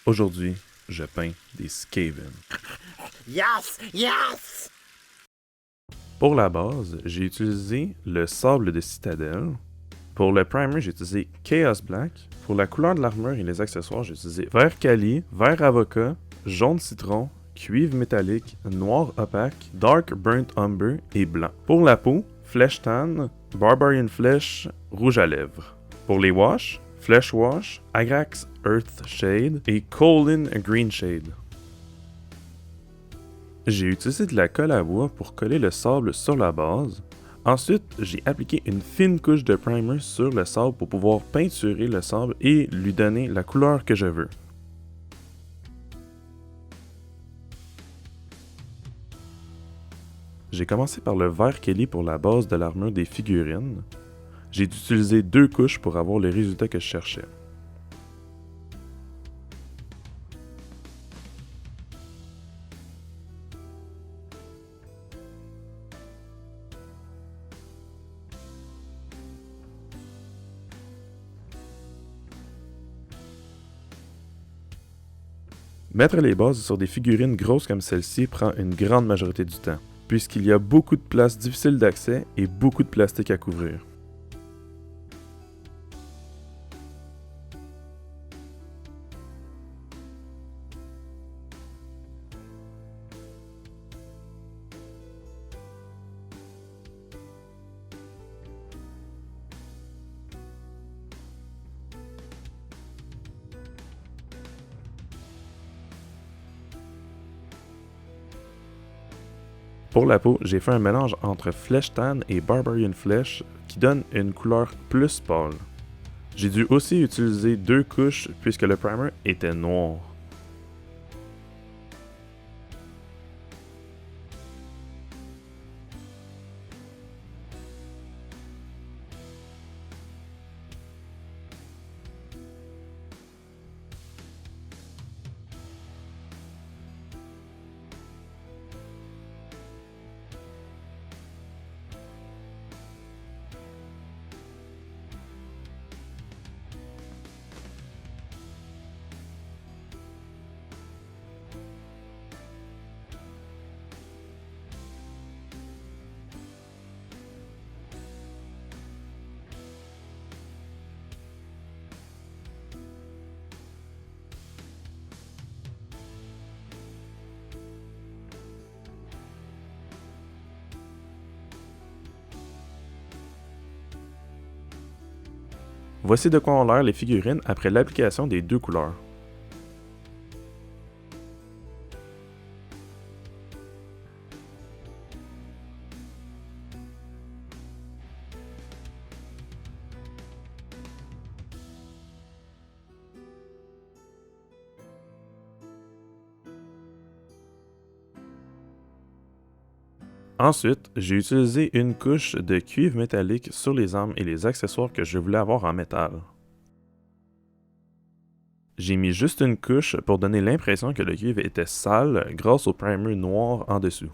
Aujourd'hui, je peins des Skaven. Yes! Yes! Pour la base, j'ai utilisé le sable de Citadel. Pour le primer, j'ai utilisé Chaos Black. Pour la couleur de l'armure et les accessoires, j'ai utilisé vert Kali, vert avocat, jaune citron, cuivre métallique, noir opaque, dark burnt umber et blanc. Pour la peau, flèche tan, barbarian flèche, rouge à lèvres. Pour les wash, Flesh Wash, Agrax Earth Shade et Colin Green Shade. J'ai utilisé de la colle à bois pour coller le sable sur la base. Ensuite, j'ai appliqué une fine couche de primer sur le sable pour pouvoir peinturer le sable et lui donner la couleur que je veux. J'ai commencé par le vert Kelly pour la base de l'armure des figurines. J'ai utilisé 2 couches pour avoir les résultats que je cherchais. Mettre les bases sur des figurines grosses comme celle-ci prend une grande majorité du temps, puisqu'il y a beaucoup de places difficiles d'accès et beaucoup de plastique à couvrir. Pour la peau, j'ai fait un mélange entre Flèche Tan et Barbarian Flèche qui donne une couleur plus pâle. J'ai dû aussi utiliser 2 couches puisque le primer était noir. Voici de quoi ont l'air les figurines après l'application des 2 couleurs. Ensuite, j'ai utilisé une couche de cuivre métallique sur les armes et les accessoires que je voulais avoir en métal. J'ai mis juste une couche pour donner l'impression que le cuivre était sale grâce au primer noir en dessous.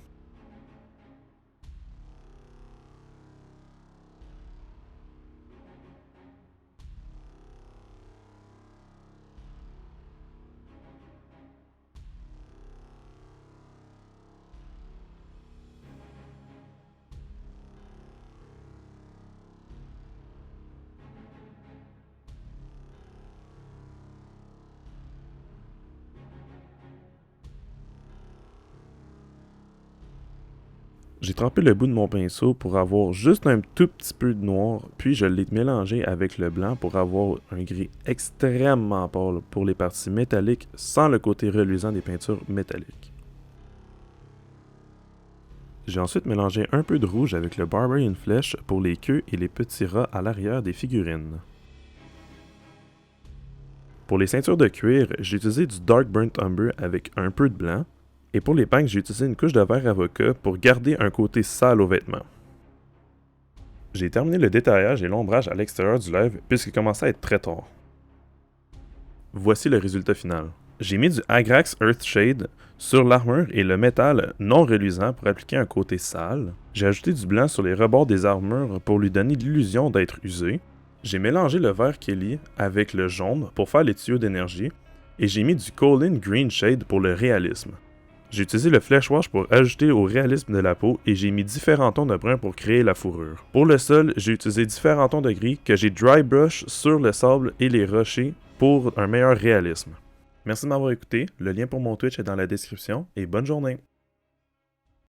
J'ai trempé le bout de mon pinceau pour avoir juste un tout petit peu de noir, puis je l'ai mélangé avec le blanc pour avoir un gris extrêmement pâle pour les parties métalliques sans le côté reluisant des peintures métalliques. J'ai ensuite mélangé un peu de rouge avec le Barbarian Flèche pour les queues et les petits rats à l'arrière des figurines. Pour les ceintures de cuir, j'ai utilisé du Dark Burnt Umber avec un peu de blanc. Et pour les pagnes, j'ai utilisé une couche de verre avocat pour garder un côté sale aux vêtements. J'ai terminé le détaillage et l'ombrage à l'extérieur du live puisqu'il commençait à être très tard. Voici le résultat final. J'ai mis du Agrax Earth Shade sur l'armure et le métal non reluisant pour appliquer un côté sale. J'ai ajouté du blanc sur les rebords des armures pour lui donner l'illusion d'être usé. J'ai mélangé le vert Kelly avec le jaune pour faire les tuyaux d'énergie. Et j'ai mis du Colin Green Shade pour le réalisme. J'ai utilisé le Flesh Wash pour ajouter au réalisme de la peau et j'ai mis différents tons de brun pour créer la fourrure. Pour le sol, j'ai utilisé différents tons de gris que j'ai dry brush sur le sable et les rochers pour un meilleur réalisme. Merci de m'avoir écouté, le lien pour mon Twitch est dans la description et bonne journée!